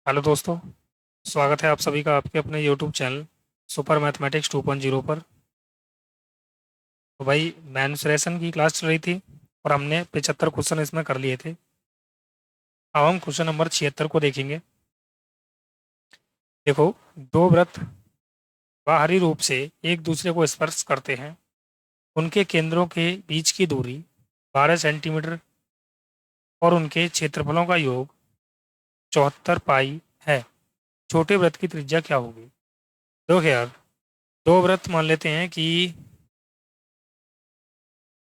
Hello दोस्तों। स्वागत है आप सभी का आपके अपने यूट्यूब चैनल सुपर मैथमेटिक्स 2.0 पर। तो भाई मेंसुरेशन की क्लास चल रही थी और हमने 75 क्वेश्चन इसमें कर लिए थे। अब हम क्वेश्चन नंबर 76 को देखेंगे। देखो, दो वृत्त बाहरी रूप से एक दूसरे को स्पर्श करते हैं। उनके केंद्रों के बीच की दूरी 12 सेंटीमीटर और उनके क्षेत्रफलों का योग 74 पाई है। छोटे वृत्त की त्रिज्या क्या होगी? देखो यार, दो वृत्त मान लेते हैं कि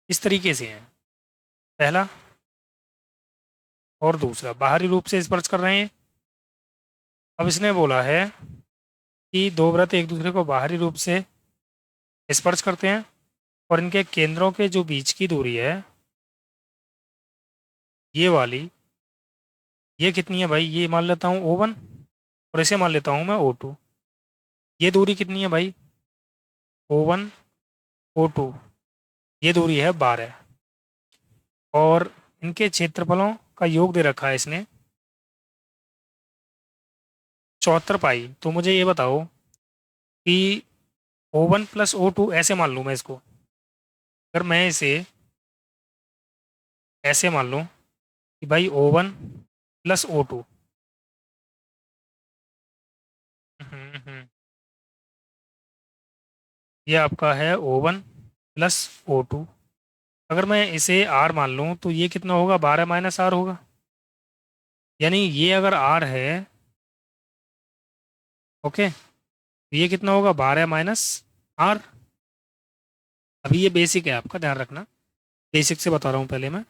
इस तरीके से हैं। पहला और दूसरा बाहरी रूप से स्पर्श कर रहे हैं। अब इसने बोला है कि दो वृत्त एक दूसरे को बाहरी रूप से स्पर्श करते हैं और इनके केंद्रों के जो बीच की दूरी है, ये वाली, ये कितनी है भाई? ये मान लेता हूँ O1 और इसे मान लेता हूँ मैं O2। ये दूरी कितनी है भाई? O1 O2, ये दूरी है 12 और इनके क्षेत्रफलों का योग दे रखा है इसने 74 पाई। तो मुझे ये बताओ कि O1 प्लस O2 ऐसे मान लूँ मैं इसको। अगर मैं इसे ऐसे मान लूँ कि भाई O1 प्लस O2। ये आपका है O1 प्लस O2। अगर मैं इसे R मान लूँ तो ये कितना होगा? 12 माइनस R होगा। यानी ये अगर R है, ओके, तो ये कितना होगा? 12 माइनस R। अभी ये बेसिक है, आपका ध्यान रखना, बेसिक से बता रहा हूँ पहले मैं।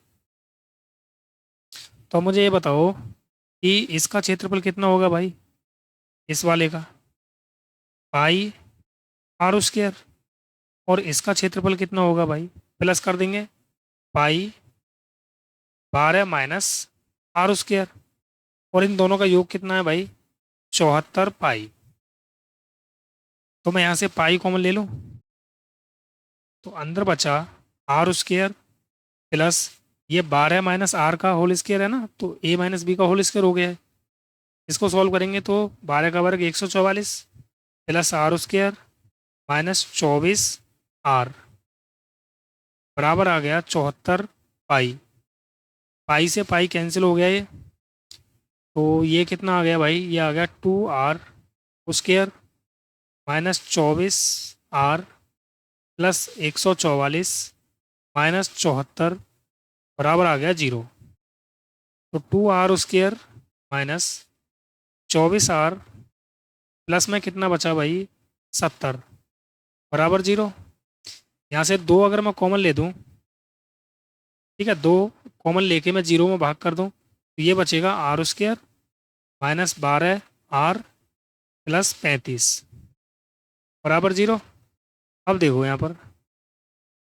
तो मुझे ये बताओ कि इसका क्षेत्रफल कितना होगा भाई, इस वाले का? पाई R² और इसका क्षेत्रफल कितना होगा भाई? प्लस कर देंगे, पाई 12 माइनस R²। और इन दोनों का योग कितना है भाई? 74 पाई। तो मैं यहाँ से पाई कॉमन ले लूँ तो अंदर बचा R² प्लस ये 12 माइनस R का होल स्क्वायर है ना, तो A माइनस बी का होल स्क्वायर हो गया है। इसको सॉल्व करेंगे तो 12 का वर्ग 144 प्लस R² माइनस 24 R बराबर आ गया 74 पाई। पाई से पाई कैंसिल हो गया ये, तो ये कितना आ गया भाई? ये आ गया 2R square minus 24R plus 144 minus 74 बराबर आ गया 0। तो 2R² माइनस 24R प्लस में कितना बचा भाई? 70 बराबर 0। यहाँ से दो अगर मैं कॉमन ले दूँ, ठीक है, दो कॉमन लेके मैं 0 में भाग कर दूँ तो ये बचेगा R² माइनस 12R प्लस 35 बराबर 0। अब देखो यहाँ पर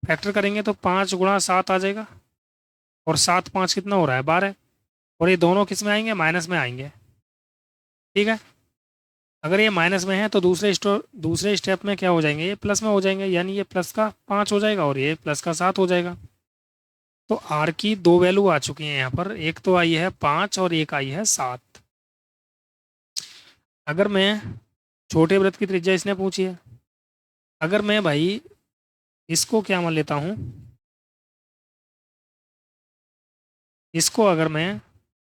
फैक्टर करेंगे तो 5 गुणा 7 आ जाएगा और 7 5 कितना हो रहा है? 12। और ये दोनों किस में आएंगे? माइनस में आएंगे। ठीक है, अगर ये माइनस में है तो दूसरे स्टेप में क्या हो जाएंगे? ये प्लस में हो जाएंगे, यानी ये प्लस का 5 हो जाएगा और ये प्लस का 7 हो जाएगा। तो आर की दो वैल्यू आ चुकी हैं यहाँ पर, एक तो आई है 5 और एक आई है 7। अगर मैं छोटे वृत्त की त्रिज्या इसने पूछी है, अगर मैं भाई इसको क्या मान लेता हूँ, इसको अगर मैं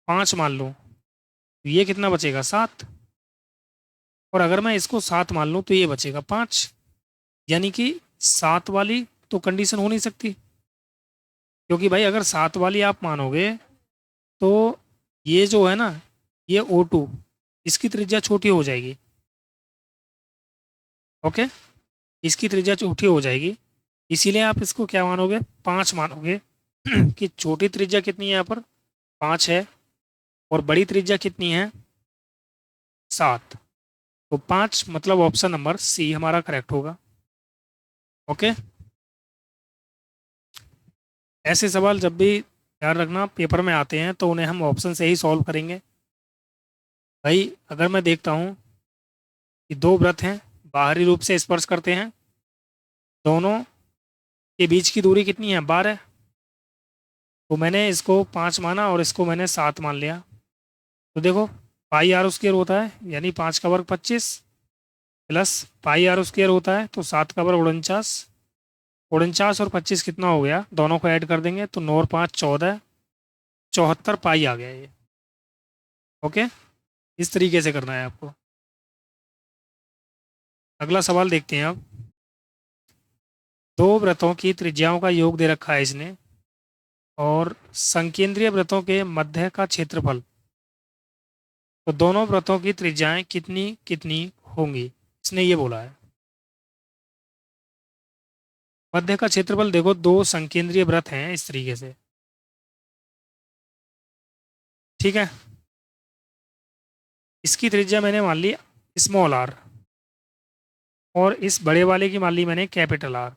5 मान लूँ तो ये कितना बचेगा? 7। और अगर मैं इसको 7 मान लूँ तो ये बचेगा 5। यानी कि 7 वाली तो कंडीशन हो नहीं सकती, क्योंकि भाई अगर 7 वाली आप मानोगे तो ये जो है ना, ये O2, इसकी त्रिज्या छोटी हो जाएगी। ओके, इसकी त्रिज्या छोटी हो जाएगी, इसीलिए आप इसको क्या मानोगे? 5 मानोगे। कि छोटी त्रिज्या कितनी है यहाँ पर? 5 है और बड़ी त्रिज्या कितनी है? 7। तो 5 मतलब ऑप्शन नंबर सी हमारा करेक्ट होगा। ओके, ऐसे सवाल जब भी ध्यान रखना पेपर में आते हैं तो उन्हें हम ऑप्शन से ही सॉल्व करेंगे। भाई अगर मैं देखता हूँ कि दो वृत्त हैं, बाहरी रूप से स्पर्श करते हैं, दोनों के बीच की दूरी कितनी है? 12। तो मैंने इसको 5 माना और इसको मैंने 7 मान लिया। तो देखो पाई आर स्क्वायर होता है यानी 5 का वर्ग 25 प्लस पाई आर स्क्वायर होता है तो 7 का वर्ग 49। 49 और 25 कितना हो गया, दोनों को ऐड कर देंगे तो 9 और 5 14, 74 पाई आ गया ये। ओके, इस तरीके से करना है आपको। अगला सवाल देखते हैं अब। दो वृत्तों की त्रिज्याओं का योग दे रखा है इसने, और संकेंद्रीय वृत्तों के मध्य का क्षेत्रफल, तो दोनों वृत्तों की त्रिज्याएं कितनी कितनी होंगी, इसने ये बोला है। मध्य का क्षेत्रफल देखो, दो संकेंद्रीय वृत्त हैं इस तरीके से, ठीक है। इसकी त्रिज्या मैंने मान ली स्मॉल आर, और इस बड़े वाले की मान ली मैंने कैपिटल आर।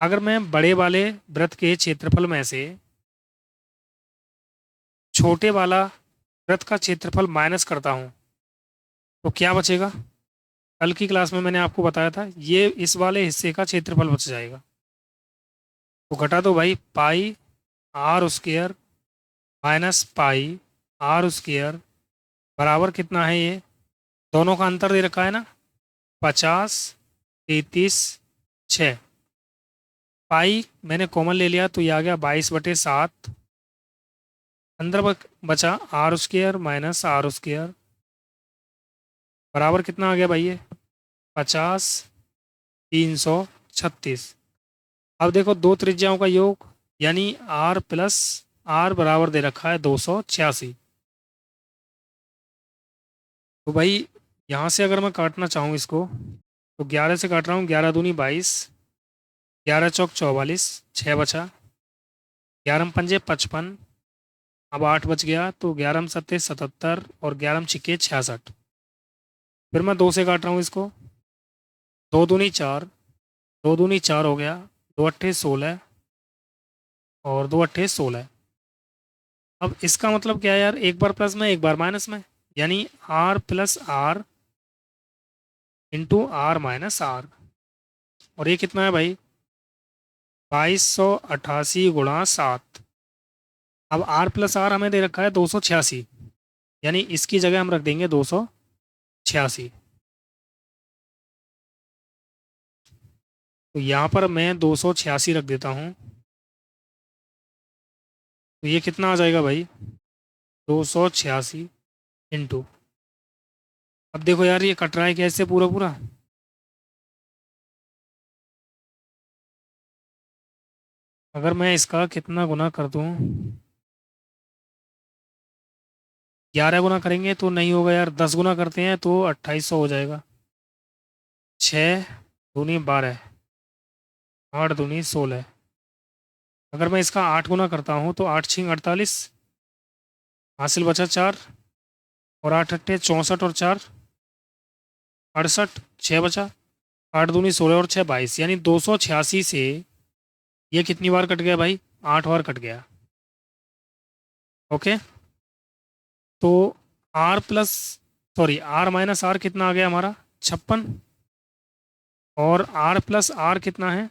अगर मैं बड़े वाले वृत्त के क्षेत्रफल में से छोटे वाला वृत्त का क्षेत्रफल माइनस करता हूँ तो क्या बचेगा। कल की क्लास में मैंने आपको बताया था, ये इस वाले हिस्से का क्षेत्रफल बच जाएगा। तो घटा दो भाई, pi R square minus pi R square बराबर कितना है ये, दोनों का अंतर दे रखा है ना, 50 33 6। पाई मैंने कॉमन ले लिया तो ये आ गया 22/7। अंदर बचा R square minus R square बराबर कितना आ गया भाई ये, 50 336। अब देखो दो त्रिज्याओं का योग यानी आर प्लस आर बराबर दे रखा है 286। तो भाई यहाँ से अगर मैं काटना चाहूँ इसको तो 11 से काट रहा हूँ, 11 दूनी 22, 11 चौक 44, 6 बचा, 11 पंजे 55। अब 8 बच गया तो 11 सत्ते 77 और 11 छिक्के 66। फिर मैं 2 से काट रहा हूँ इसको, 2 दूनी 4, 2 दूनी 4 हो गया, 2 अट्ठे 16 और 2 अट्ठे 16। अब इसका मतलब क्या है यार, एक बार प्लस में एक बार माइनस में, यानी R plus R into R minus R. और ये कितना है भाई, 2288 × 7। अब आर प्लस आर हमें दे रखा है 286, यानी इसकी जगह हम रख देंगे 286। तो यहाँ पर मैं 286 रख देता हूँ। तो ये कितना आ जाएगा भाई, 286 इंटू, अब देखो यार ये कट रहा है कैसे पूरा पूरा। अगर मैं इसका कितना गुना कर दूँ, 11 गुना करेंगे तो नहीं होगा यार, 10 गुना करते हैं तो 2800 हो जाएगा। 6 दूनी 12, 8 दूनी 16। अगर मैं इसका 8 गुना करता हूँ तो 8 छिंग 48, हासिल बचा 4, और 8 अट्ठे 64 और 4 68, 6 बचा, 8 दूनी 16 और 6 22, यानी 286 से ये कितनी बार कट गया भाई, 8 बार कट गया। ओके, तो R plus sorry R minus R कितना आ गया हमारा, 56, और आर प्लस आर कितना है,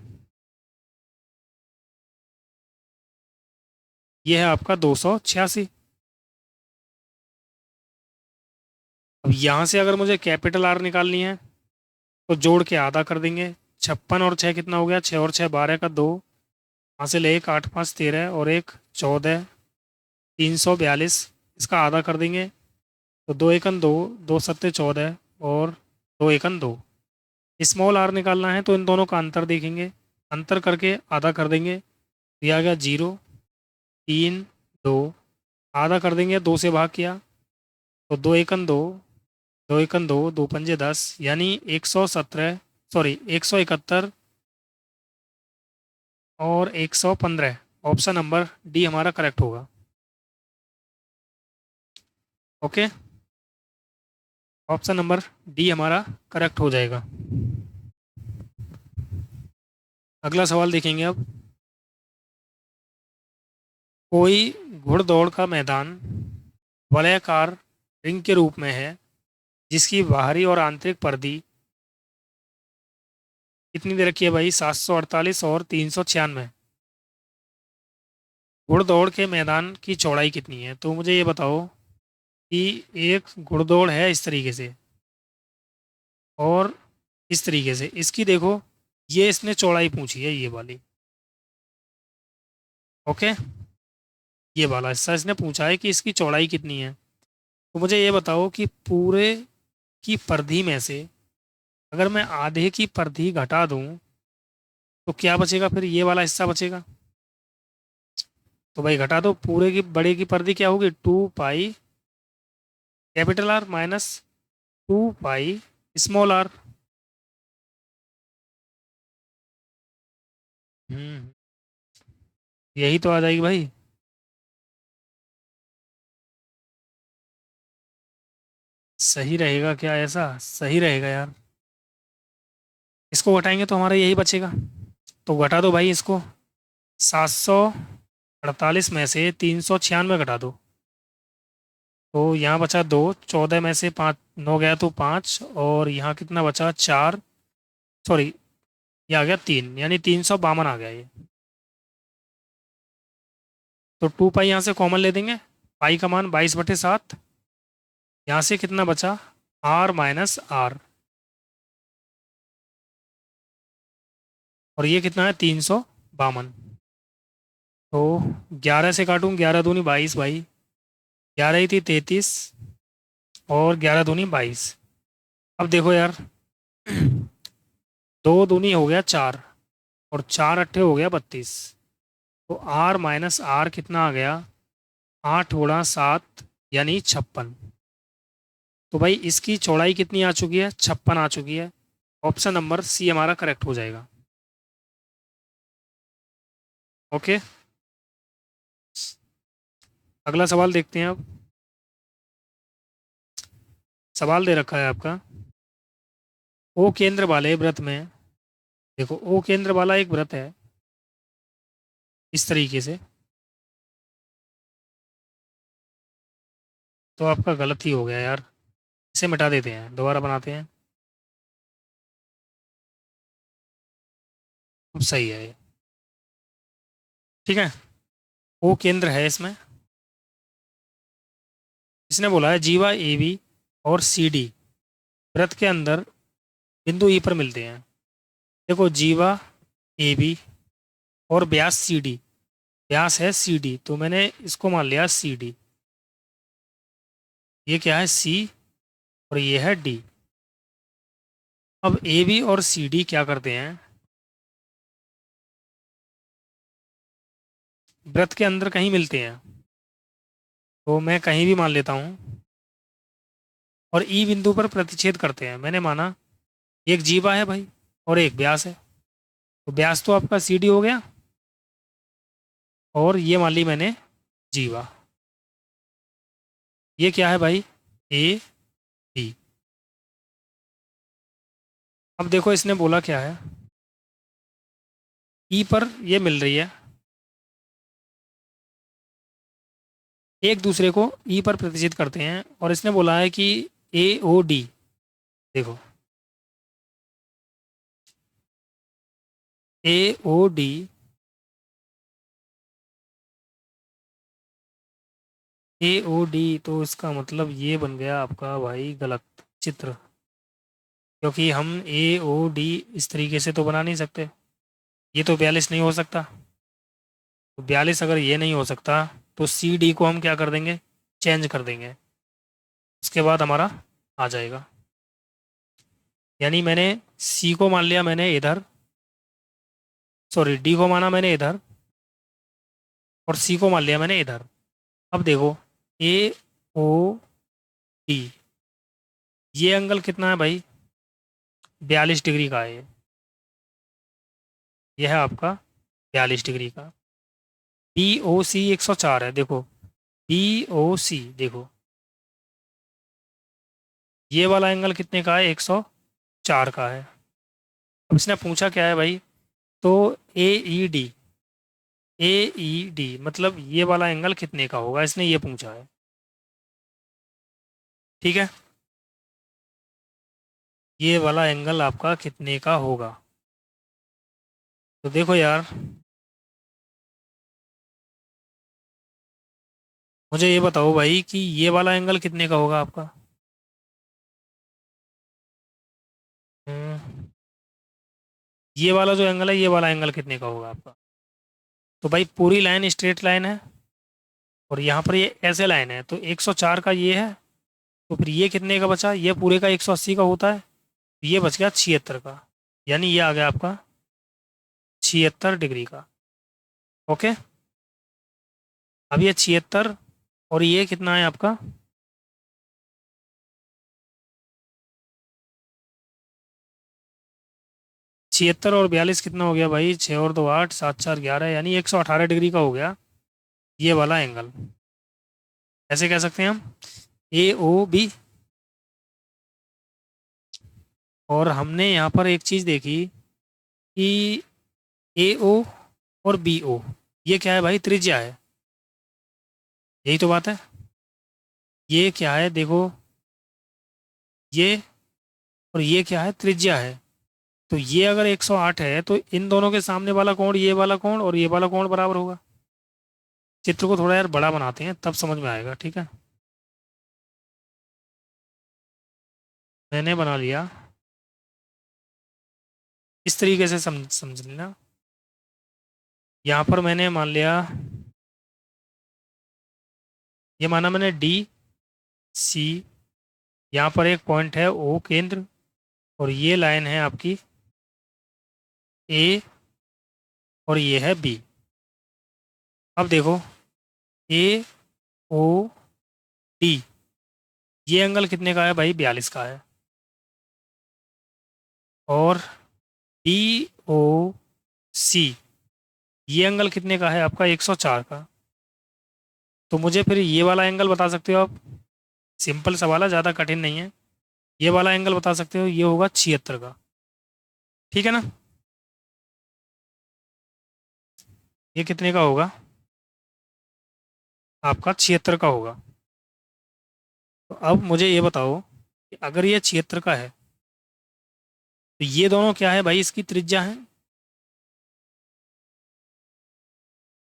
ये है आपका 286। अब यहाँ से अगर मुझे कैपिटल आर निकालनी है तो जोड़ के आधा कर देंगे, 56 और 6 कितना हो गया, 6 और 6 12 का 2, हासिल 1 8 5 13 और 1 14, 342। इसका आधा कर देंगे तो 2 एकन 2, 2 सत्ते 14 और 2 एकन 2। स्मॉल आर निकालना है तो इन दोनों का अंतर देखेंगे, अंतर करके आधा कर देंगे, दिया गया 0 3 2। आधा कर देंगे, 2 से भाग किया तो 2 एकन 2, 2 एकन 2, 2 पंजे 10, यानी 117 सॉरी 171 और 115। ऑप्शन नंबर डी हमारा करेक्ट होगा। ओके, ऑप्शन नंबर डी हमारा करेक्ट हो जाएगा। अगला सवाल देखेंगे अब। कोई घुड़दौड़ का मैदान वलयाकार रिंग के रूप में है जिसकी बाहरी और आंतरिक परिधि कितनी दे रखी है भाई, 748 और 396। घुड़दौड़ के मैदान की चौड़ाई कितनी है, तो मुझे ये बताओ कि एक घुड़दौड़ है इस तरीके से और इस तरीके से, इसकी देखो ये इसने चौड़ाई पूछी है ये वाली। ओके, ये वाला हिस्सा इसने पूछा है कि इसकी चौड़ाई कितनी है। तो मुझे ये बताओ कि पूरे की परिधि में से अगर मैं आधे की परिधि घटा दूं तो क्या बचेगा, फिर ये वाला हिस्सा बचेगा। तो भाई घटा दो, पूरे की बड़े की परिधि क्या होगी, 2 pi capital R minus 2 pi small R. यही तो आ जाएगी भाई। सही रहेगा क्या, ऐसा सही रहेगा यार। इसको घटाएंगे तो हमारा यही बचेगा। तो घटा दो भाई इसको, 748 में से 396 घटा दो। तो यहाँ बचा 2, 14 में से 5 9 गया तो 5, और यहाँ कितना बचा 4, सॉरी ये आ गया 3, यानी 352 आ गया ये। तो 2 पाई यहाँ से कॉमन ले देंगे, पाई का मान 22/7। यहाँ से कितना बचा, आर माइनस आर, और ये कितना है 352। तो 11 से काटूँ, 11 दूनी 22 भाई, 11 ही थी 33, और 11 दूनी 22। अब देखो यार, 2 दूनी हो गया 4, और 4 अट्ठे हो गया 32। तो आर माइनस आर कितना आ गया, 8 गुणा 7 यानी 56। तो भाई इसकी चौड़ाई कितनी आ चुकी है, 56 आ चुकी है। ऑप्शन नंबर सी हमारा करेक्ट हो जाएगा। ओके, अगला सवाल देखते हैं अब। सवाल दे रखा है आपका, ओ केंद्र वाले व्रत में, देखो ओ केंद्र वाला एक व्रत है इस तरीके से। तो आपका गलत ही हो गया यार, इसे मिटा देते हैं, दोबारा बनाते हैं। अब सही है ये, ठीक है। ओ केंद्र है इसमें, इसने बोला है जीवा ए बी और सी डी वृत्त के अंदर बिंदु ई पर मिलते हैं। देखो जीवा ए बी और व्यास सी डी, व्यास है सी डी, तो मैंने इसको मान लिया सी डी। ये क्या है सी, और ये है डी। अब ए बी और सी डी क्या करते हैं, वृत्त के अंदर कहीं मिलते हैं। तो मैं कहीं भी मान लेता हूँ, और ई बिंदु पर प्रतिच्छेद करते हैं। मैंने माना एक जीवा है भाई और एक व्यास है, तो व्यास तो आपका सी डी हो गया, और ये मान ली मैंने जीवा। ये क्या है भाई, ए डी। अब देखो इसने बोला क्या है, ई पर ये मिल रही है, एक दूसरे को ई पर प्रतिचित करते हैं, और इसने बोला है कि ए ओ डी, देखो ए ओ डी, ए ओ डी, तो इसका मतलब ये बन गया आपका भाई गलत चित्र, क्योंकि हम ए ओ डी इस तरीके से तो बना नहीं सकते। ये तो 42 नहीं हो सकता, तो 42 अगर ये नहीं हो सकता तो सी डी को हम क्या कर देंगे, चेंज कर देंगे। उसके बाद हमारा आ जाएगा, यानी मैंने सी को मान लिया मैंने इधर, सॉरी डी को माना मैंने इधर, और सी को मान लिया मैंने इधर। अब देखो ए ओ डी, ये एंगल कितना है भाई, 42 डिग्री का है ये। ये है आपका 42 डिग्री का। बी ओ सी 104 है, देखो बी ओ सी, देखो ये वाला एंगल कितने का है, 104 का है। अब इसने पूछा क्या है भाई, तो ए ई डी, ए ई डी मतलब ये वाला एंगल कितने का होगा, इसने ये पूछा है, ठीक है। ये वाला एंगल आपका कितने का होगा। तो देखो यार, मुझे ये बताओ भाई कि ये वाला एंगल कितने का होगा आपका। हम्म, ये वाला जो एंगल है ये वाला एंगल कितने का होगा आपका। तो भाई पूरी लाइन स्ट्रेट लाइन है और यहाँ पर ये ऐसे लाइन है, तो 104 का ये है। तो फिर ये कितने का बचा, ये पूरे का 180 का होता है। ये बच गया 76 का, यानी ये आ गया आपका 76 डिग्री का। ओके। अब ये 76 और ये कितना है आपका। 76 और 42 कितना हो गया भाई, 6 और 2 8, 7 4 11, यानी 118 डिग्री का हो गया ये वाला एंगल। ऐसे कह सकते हैं हम ए ओ बी। और हमने यहाँ पर एक चीज़ देखी कि ए ओ और बी ओ, ये क्या है भाई, त्रिज्या है। यही तो बात है। ये क्या है देखो, ये और ये क्या है, त्रिज्या है। तो ये अगर 108 है तो इन दोनों के सामने वाला कोण, ये वाला कोण और ये वाला कोण बराबर होगा। चित्र को थोड़ा यार बड़ा बनाते हैं तब समझ में आएगा, ठीक है। मैंने बना लिया, इस तरीके से समझ लेना। यहाँ पर मैंने मान लिया, ये माना मैंने डी सी, यहाँ पर एक पॉइंट है ओ केंद्र, और ये लाइन है आपकी ए, और ये है बी। अब देखो ए ओ डी, ये एंगल कितने का है भाई, 42 का है। और डी ओ सी, ये एंगल कितने का है आपका, 104 का। तो मुझे फिर ये वाला एंगल बता सकते हो आप। सिंपल सवाल है, ज़्यादा कठिन नहीं है। ये वाला एंगल बता सकते हो, ये होगा 76 का। ठीक है ना। ये कितने का होगा आपका, 76 का होगा। तो अब मुझे ये बताओ कि अगर ये 76 का है तो ये दोनों क्या है भाई, इसकी त्रिज्या है।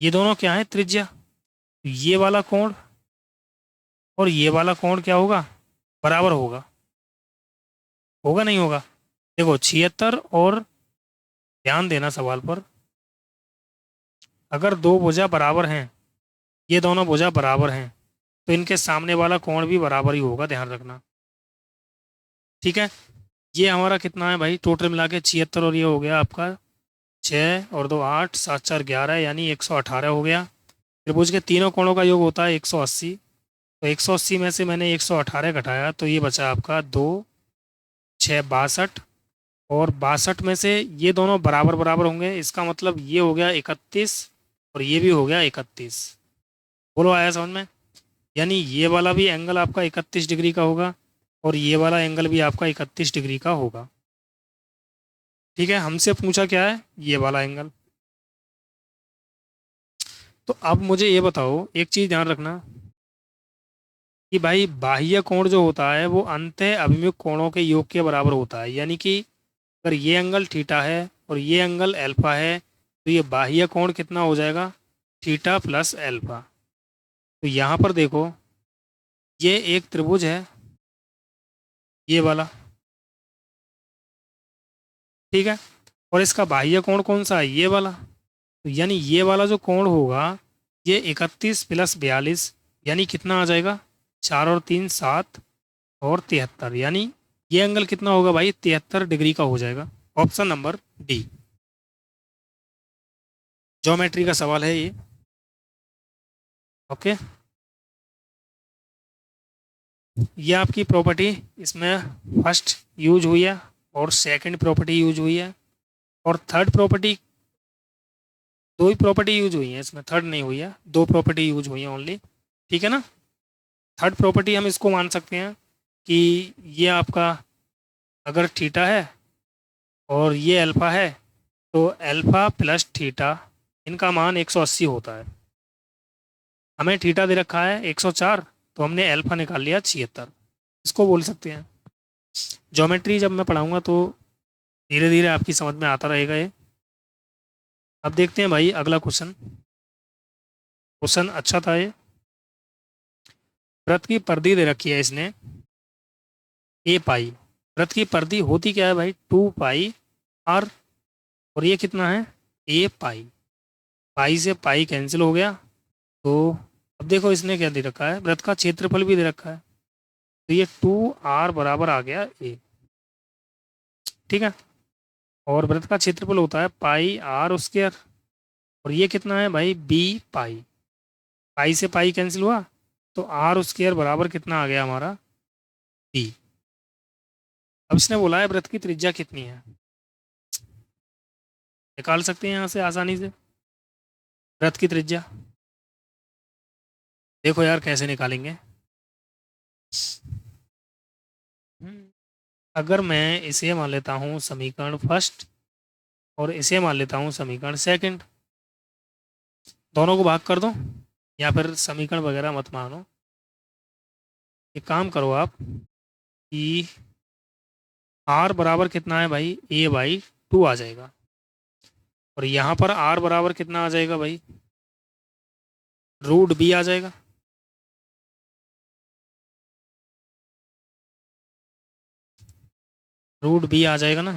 ये दोनों क्या है, त्रिज्या। तो ये वाला कोण और ये वाला कोण क्या होगा, बराबर होगा। होगा नहीं होगा। देखो 76 और, ध्यान देना सवाल पर, अगर दो भुजा बराबर हैं, ये दोनों भुजा बराबर हैं, तो इनके सामने वाला कोण भी बराबर ही होगा, ध्यान रखना। ठीक है। ये हमारा कितना है भाई, टोटल मिला के 76, और ये हो गया आपका 6 और 2 8, 7 4 11, यानी 118 हो गया। त्रिभुज के तीनों कोणों का योग होता है 180। तो 180 में से मैंने 118 घटाया, तो ये बचा आपका 2 6 62, और 62 में से ये दोनों बराबर बराबर होंगे, इसका मतलब ये हो गया 31 और ये भी हो गया 31। बोलो आया समझ में। यानी ये वाला भी एंगल आपका 31 डिग्री का होगा और ये वाला एंगल भी आपका 31 डिग्री का होगा। ठीक है, हमसे पूछा क्या है, ये वाला एंगल। तो अब मुझे ये बताओ, एक चीज़ ध्यान रखना कि भाई बाह्य कोण जो होता है वो अंतः अभिमुख कोणों के योग के बराबर होता है। यानी कि अगर ये एंगल थीटा है और ये एंगल एल्फा है, तो ये बाह्य कोण कितना हो जाएगा, थीटा प्लस एल्फा। तो यहाँ पर देखो, ये एक त्रिभुज है, ये वाला, ठीक है। और इसका बाह्य कोण कौन सा है, ये वाला। तो यानी ये वाला जो कोण होगा, ये 31 प्लस 42, यानी कितना आ जाएगा, 4 और 3 7 और 73, यानी ये एंगल कितना होगा भाई, 73 डिग्री का हो जाएगा। Option number D. ज्योमेट्री का सवाल है ये। ओके। ये आपकी प्रॉपर्टी इसमें फर्स्ट यूज हुई है और सेकंड प्रॉपर्टी यूज हुई है और थर्ड प्रॉपर्टी, दो ही प्रॉपर्टी यूज हुई है इसमें, थर्ड नहीं हुई है, दो प्रॉपर्टी यूज हुई है ओनली। ठीक है ना। थर्ड प्रॉपर्टी हम इसको मान सकते हैं कि ये आपका अगर थीटा है और ये अल्फा है, तो अल्फा प्लस थीटा, इनका मान 180 होता है। हमें थीटा दे रखा है 104, तो हमने अल्फा निकाल लिया 76, इसको बोल सकते हैं। ज्योमेट्री जब मैं पढ़ाऊंगा तो धीरे धीरे आपकी समझ में आता रहेगा ये। अब देखते हैं भाई अगला क्वेश्चन। क्वेश्चन अच्छा था ये। वृत्त की परिधि दे रखी है इसने ए पाई। वृत्त की परिधि होती क्या है भाई, 2 पाई आर। और ये कितना है, ए पाई। पाई से पाई कैंसिल हो गया। तो अब देखो इसने क्या दे रखा है, वृत्त का क्षेत्रफल भी दे रखा है। तो ये 2 आर बराबर आ गया ए। ठीक है। और वृत्त का क्षेत्रफल होता है पाई आर स्क्वायर। और ये कितना है भाई, बी पाई। पाई से पाई कैंसिल हुआ। तो आर स्क्वायर बराबर कितना आ गया हमारा, बी। अब इसने बोला है वृत्त की त्रिज्या कितनी है, निकाल सकते हैं यहाँ से आसानी से वृत्त की त्रिज्या। देखो यार कैसे निकालेंगे। अगर मैं इसे मान लेता हूँ समीकरण फर्स्ट और इसे मान लेता हूँ समीकरण सेकंड, दोनों को भाग कर दो या फिर समीकरण वगैरह मत मानो। एक काम करो आप कि आर बराबर कितना है भाई, ए बाई 2 आ जाएगा। और यहाँ पर आर बराबर कितना आ जाएगा भाई, रूट बी आ जाएगा। रूट बी आ जाएगा ना।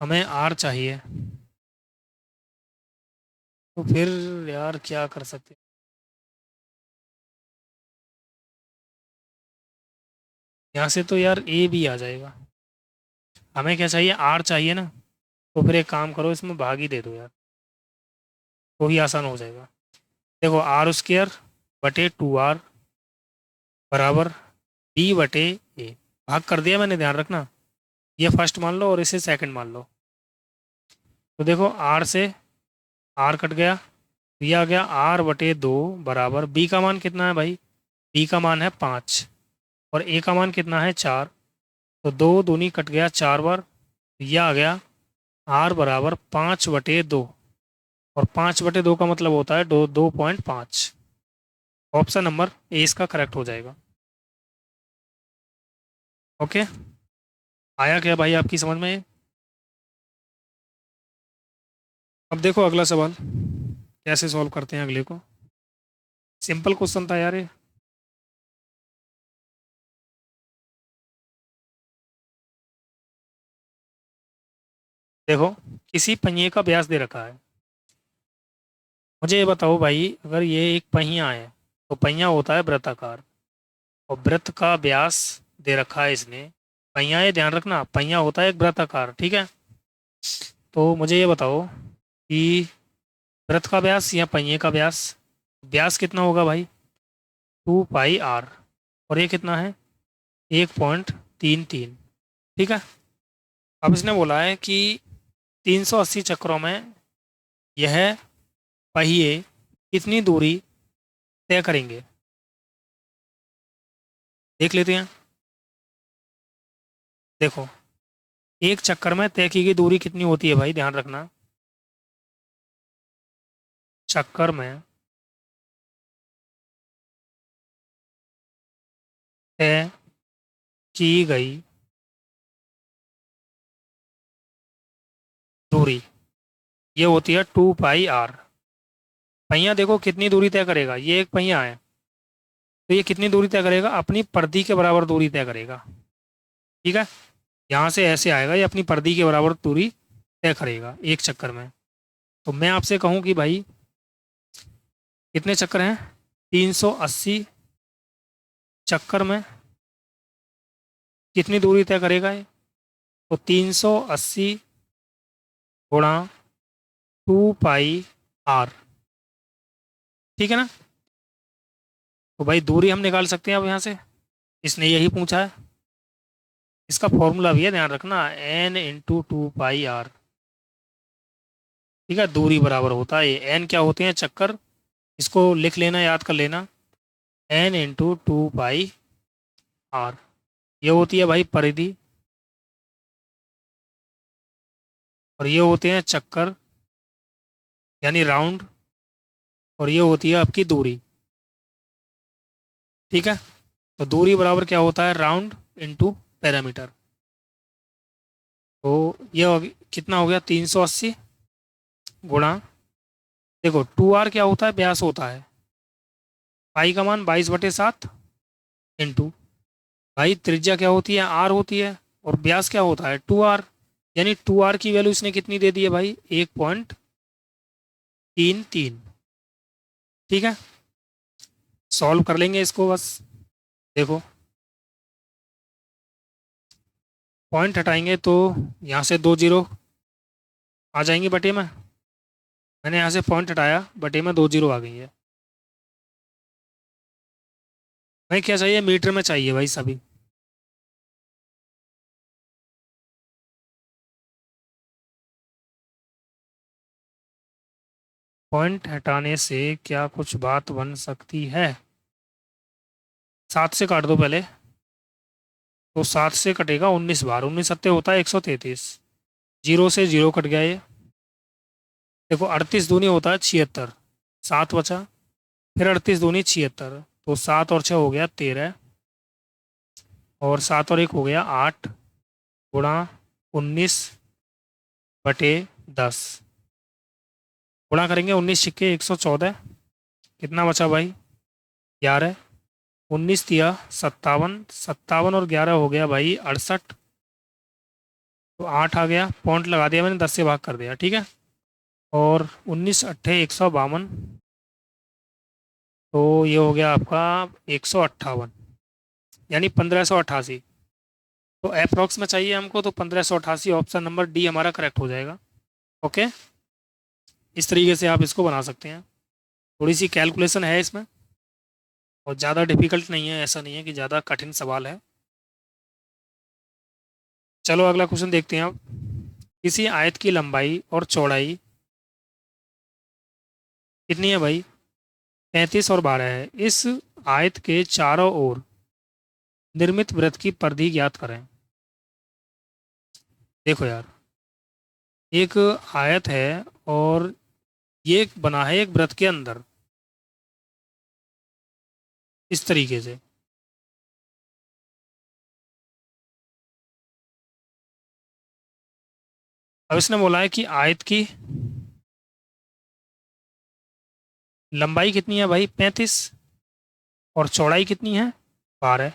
हमें आर चाहिए, तो फिर यार क्या कर सकते हैं। यहाँ से तो यार ए भी आ जाएगा। हमें क्या चाहिए, आर चाहिए ना। तो फिर एक काम करो, इसमें भाग ही दे दो यार, तो ही आसान हो जाएगा। देखो आर स्क्र बटे 2 आर बराबर बी बटे ए। भाग कर दिया मैंने, ध्यान रखना। ये फर्स्ट मान लो और इसे सेकंड मान लो। तो देखो आर से आर कट गया, तो ये आ गया आर बटे 2 बराबर बी का मान कितना है भाई, बी का मान है 5 और ए का मान कितना है 4। तो 2 दूनी कट गया 4 बार, तो यह आ गया आर बराबर 5/2। और 5/2 का मतलब होता है 2.5। ऑप्शन नंबर ए इसका करेक्ट हो जाएगा। ओके, आया क्या भाई आपकी समझ में ये? अब देखो अगला सवाल कैसे सॉल्व करते हैं अगले को। सिंपल क्वेश्चन था यार ये। देखो किसी पहिए का व्यास दे रखा है। मुझे ये बताओ भाई, अगर ये एक पहिया है तो पहिया होता है वृत्ताकार, और वृत्त का व्यास दे रखा है इसने। पहिया, ये ध्यान रखना, पहिया होता है एक वृत्ताकार, ठीक है। तो मुझे ये बताओ कि वृत्त का व्यास या पहिए का व्यास, व्यास कितना होगा भाई, 2 पाई आर। और ये कितना है, 1.33। ठीक है। अब इसने बोला है कि 380 चक्रों में यह पहिए कितनी दूरी तय करेंगे, देख लेते हैं। देखो एक चक्कर में तय की गई दूरी कितनी होती है भाई, ध्यान रखना। चक्कर में तय की गई दूरी ये होती है 2 पाई आर। पहिया देखो कितनी दूरी तय करेगा, ये एक पहिया है, तो ये कितनी दूरी तय करेगा, अपनी परिधि के बराबर दूरी तय करेगा। ठीक है। यहाँ से ऐसे आएगा, ये अपनी परिधि के बराबर दूरी तय करेगा एक चक्कर में। तो मैं आपसे कहूँ कि भाई कितने चक्कर हैं, 380 चक्कर में कितनी दूरी तय करेगा ये, तो 380 गुणा 2 पाई आर। ठीक है ना। तो भाई दूरी हम निकाल सकते हैं अब यहाँ से, इसने यही पूछा है। इसका फॉर्मूला भी है, ध्यान रखना, n × 2 पाई आर। ठीक है, दूरी बराबर होता है, एन क्या होते हैं, चक्कर। इसको लिख लेना, याद कर लेना, n × 2 पाई आर। ये होती है भाई परिधि, और ये होते हैं चक्कर यानी राउंड, और ये होती है आपकी दूरी। ठीक है। तो दूरी बराबर क्या होता है, राउंड इंटू पैरामीटर। तो ये कितना हो गया, 380 गुणा, देखो 2 आर क्या होता है, व्यास होता है। पाई का मान 22/7 इंटू, भाई त्रिज्या क्या होती है, आर होती है, और व्यास क्या होता है, 2r। यानी 2r की वैल्यू इसने कितनी दे दी है भाई, 1.33। ठीक है, सॉल्व कर लेंगे इसको बस। देखो, पॉइंट हटाएंगे तो यहाँ से 2 जीरो आ जाएंगे बटे में। मैंने यहाँ से पॉइंट हटाया, बटे में 2 जीरो आ गई है। भाई क्या चाहिए, मीटर में चाहिए भाई सभी। पॉइंट हटाने से क्या कुछ बात बन सकती है। 7 से काट दो पहले, तो 7 से कटेगा 19 बार, 19 सत्ते होता है 133। जीरो से जीरो कट गया ये। देखो 38 दूनी होता है 76, 7 बचा, फिर 38 दूनी 76, तो 7 और 6 हो गया 13, और 7 और 1 हो गया 8, गुणा 19/10। गुणा करेंगे 19 छिक्के 114, कितना बचा भाई, 11। 19 दिया 57, 57 और 11 हो गया भाई 68, तो 8 आ गया, पॉइंट लगा दिया मैंने, 10 से भाग कर दिया, ठीक है। और 19 अट्ठे 152, तो ये हो गया आपका 158, यानी 1588। तो अप्रॉक्स में चाहिए हमको, तो 1588, ऑप्शन नंबर डी हमारा करेक्ट हो जाएगा। ओके, इस तरीके से आप इसको बना सकते हैं। थोड़ी सी कैलकुलेशन है इसमें, और ज़्यादा डिफिकल्ट नहीं है, ऐसा नहीं है कि ज़्यादा कठिन सवाल है। चलो अगला क्वेश्चन देखते हैं आप। किसी आयत की लंबाई और चौड़ाई कितनी है भाई, 35 और 12 है। इस आयत के चारों ओर निर्मित वृत्त की परिधि ज्ञात करें। देखो यार, एक आयत है और ये बना है एक वृत्त के अंदर, इस तरीके से। अब इसने बोला है कि आयत की लंबाई कितनी है भाई, 35, और चौड़ाई कितनी है, 12।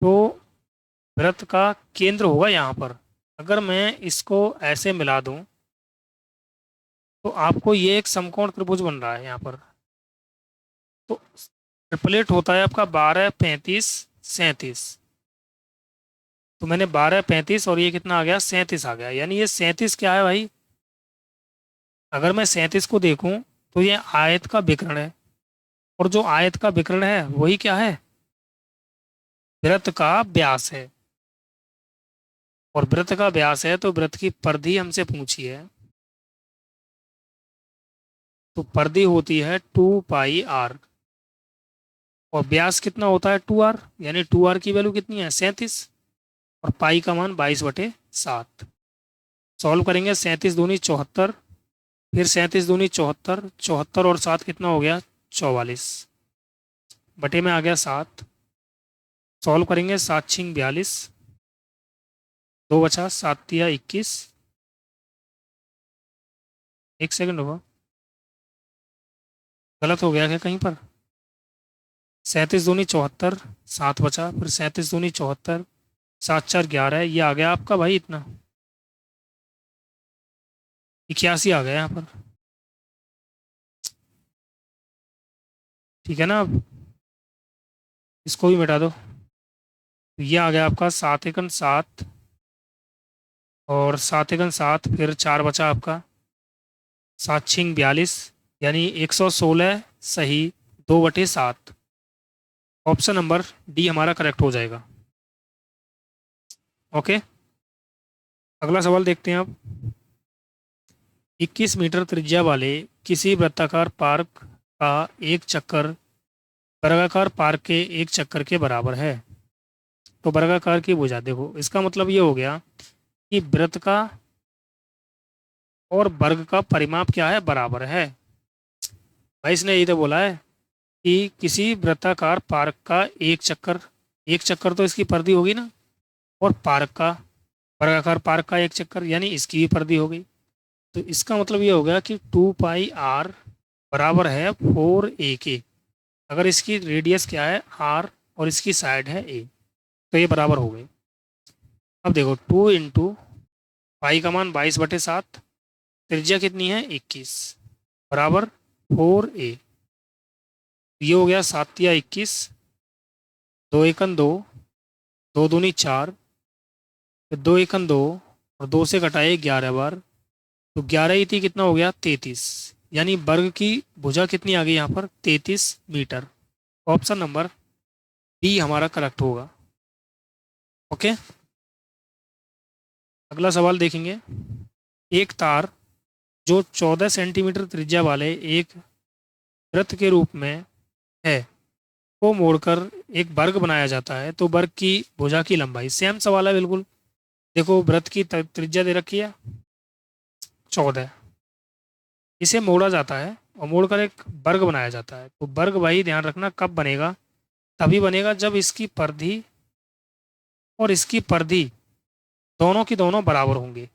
तो वृत्त का केंद्र होगा यहाँ पर। अगर मैं इसको ऐसे मिला दूं, तो आपको ये एक समकोण त्रिभुज बन रहा है यहाँ पर। तो ट्रिपलेट होता है आपका 12 35 37। तो मैंने 12 35 और ये कितना आ गया, 37 आ गया। यानी ये 37 क्या है भाई, अगर मैं 37 को देखूं तो ये आयत का विकर्ण है, और जो आयत का विकर्ण है वही क्या है, वृत्त का व्यास है। और वृत्त का व्यास है तो वृत्त की परिधि हमसे पूछी है, तो परिधि होती है 2πr, और व्यास कितना होता है 2r, यानी 2r की वैल्यू कितनी है, 37, और पाई का मान 22/7। सॉल्व करेंगे, 37 दूनी 74, फिर 37 दूनी 74, 74 और 7 कितना हो गया, 44, बटे में आ गया 7। सॉल्व करेंगे, 7 × 6 = 42, 2 बचा, 7 × 3 = 21। एक सेकंड होगा, गलत हो गया क्या कहीं पर। 37 दूनी 74, 7 बचा, फिर 37 दूनी 74, 7 × 4 = 11, ये आ गया आपका भाई इतना 81 आ गया यहाँ पर। ठीक है ना, अब इसको भी मिटा दो, तो ये आ गया आपका 7 × 7, और 7 × 7, फिर 4 बचा आपका, 7 × 6 = 42, यानी 116 सही 2/7। ऑप्शन नंबर डी हमारा करेक्ट हो जाएगा। ओके, अगला सवाल देखते हैं आप। 21 मीटर त्रिज्या वाले किसी वृत्ताकार पार्क का एक चक्कर वर्गाकार पार्क के एक चक्कर के बराबर है। तो वर्गाकार की भुजा, देखो इसका मतलब ये हो गया कि वृत्त का और वर्ग का परिमाप क्या है, बराबर है। भाई इसने यही तो बोला है कि किसी वृत्ताकार पार्क का एक चक्कर, एक चक्कर तो इसकी परिधि होगी ना, और पार्क का, वर्गाकार पार्क का एक चक्कर, यानी इसकी भी परिधि हो गई। तो इसका मतलब ये हो गया कि 2πr बराबर है 4a के। अगर इसकी रेडियस क्या है r और इसकी साइड है a, तो ये बराबर हो गई। अब देखो 2 इंटू पाई का मान 22/7, त्रिज्या कितनी है 21, बराबर 4a। ये हो गया 7 या 21, 2 एकन 2, 2 दूनी 4, फिर 2 एकन 2 और 2 से घटाए 11 बार, तो 11 ही कितना हो गया 33। यानी वर्ग की भुजा कितनी आ गई यहाँ पर 33 मीटर। ऑप्शन नंबर बी हमारा करेक्ट होगा। ओके, अगला सवाल देखेंगे। एक तार जो 14 सेंटीमीटर त्रिज्या वाले एक वृत्त के रूप में है को मोड़कर एक वर्ग बनाया जाता है, तो वर्ग की भुजा की लंबाई, सेम सवाल है बिल्कुल। देखो वृत्त की त्रिज्या दे रखी है 14, इसे मोड़ा जाता है और मोड़कर एक वर्ग बनाया जाता है, तो वर्ग भाई ध्यान रखना कब बनेगा, तभी बनेगा जब इसकी परिधि और इसकी परिधि दोनों की दोनों बराबर होंगे।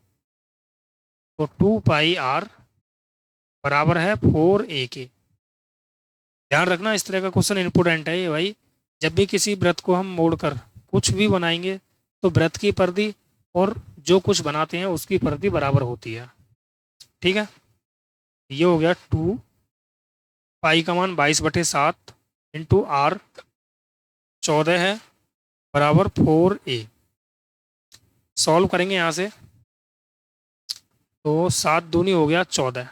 तो 2 पाई r बराबर है 4a के। ध्यान रखना इस तरह का क्वेश्चन इंपोर्टेंट है ये भाई। जब भी किसी वृत्त को हम मोड़कर कुछ भी बनाएंगे, तो वृत्त की परिधि और जो कुछ बनाते हैं उसकी परिधि बराबर होती है। ठीक है, ये हो गया 2 पाई का मान 22/7 इंटू r 14 है, बराबर 4a। सॉल्व करेंगे यहाँ से, तो 7 दूनी हो गया 14,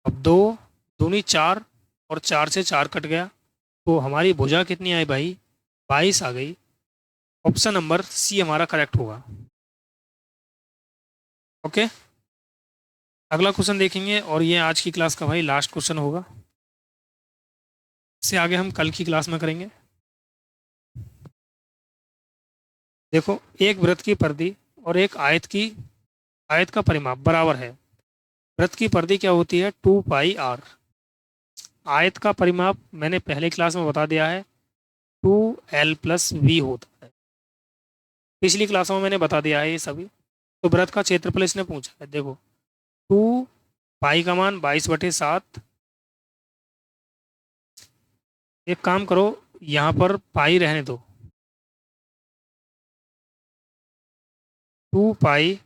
अब 2 दूनी 4 और 4 से 4 कट गया, तो हमारी भुजा कितनी आई भाई 22 आ गई। ऑप्शन नंबर सी हमारा करेक्ट होगा। ओके, अगला क्वेश्चन देखेंगे और ये आज की क्लास का भाई लास्ट क्वेश्चन होगा। इससे आगे हम कल की क्लास में करेंगे। देखो एक वृत्त की परिधि और एक आयत का परिमाप बराबर है। वृत्त की परिधि क्या होती है 2 पाई r। आयत का परिमाप मैंने पहले क्लास में बता दिया है 2l+v होता है। पिछली क्लासों में मैंने बता दिया है ये सभी। तो वृत्त का क्षेत्रफल इसने पूछा है। देखो 2 पाई का मान 22/7। एक काम करो, यहाँ पर पाई रहने दो, 2 पाई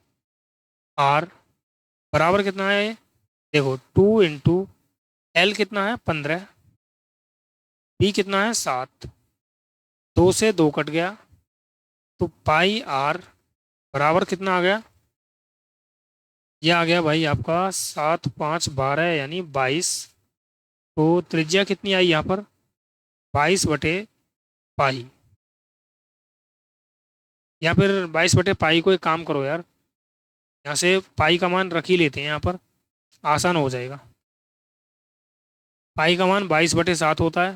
r बराबर कितना है, देखो 2 इंटू एल कितना है 15, बी कितना है 7, 2 से 2 कट गया, तो पाई r बराबर कितना आ गया, ये आ गया भाई आपका 7×5=12 यानी 22। तो त्रिज्या कितनी आई यहाँ पर 22/पाई, या फिर 22/पाई को एक काम करो यार, यहाँ से पाई का मान रख ही लेते हैं, यहाँ पर आसान हो जाएगा। पाई का मान 22/7 होता है,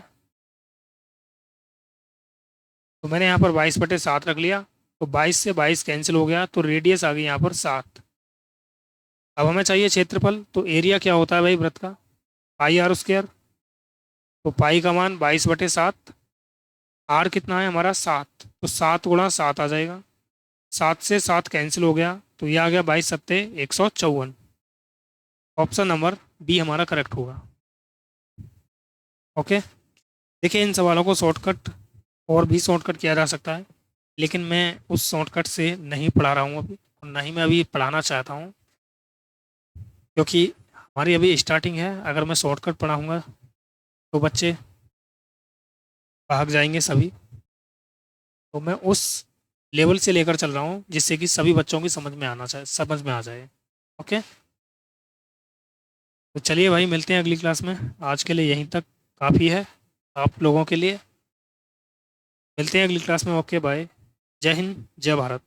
तो मैंने यहाँ पर 22/7 रख लिया, तो 22 से 22 कैंसिल हो गया, तो रेडियस आ गई यहाँ पर 7। अब हमें चाहिए क्षेत्रफल, तो एरिया क्या होता है भाई वृत्त का πr²। तो पाई का मान 22/7, आर कितना है हमारा 7, तो 7 × 7 आ जाएगा, 7 से 7 कैंसिल हो गया, तो ये आ गया 22×7 154। ऑप्शन नंबर बी हमारा करेक्ट होगा। ओके, देखिए इन सवालों को शॉर्टकट और भी शॉर्टकट किया जा सकता है, लेकिन मैं उस शॉर्टकट से नहीं पढ़ा रहा हूँ अभी, और ना ही मैं अभी पढ़ाना चाहता हूँ, क्योंकि हमारी अभी स्टार्टिंग है। अगर मैं शॉर्टकट पढ़ाऊँगा तो बच्चे भाग जाएंगे सभी, तो मैं उस लेवल से लेकर चल रहा हूँ जिससे कि सभी बच्चों की समझ में आ जाए। ओके, तो चलिए भाई मिलते हैं अगली क्लास में। आज के लिए यहीं तक काफ़ी है आप लोगों के लिए। मिलते हैं अगली क्लास में। ओके बाय, जय हिंद जय भारत।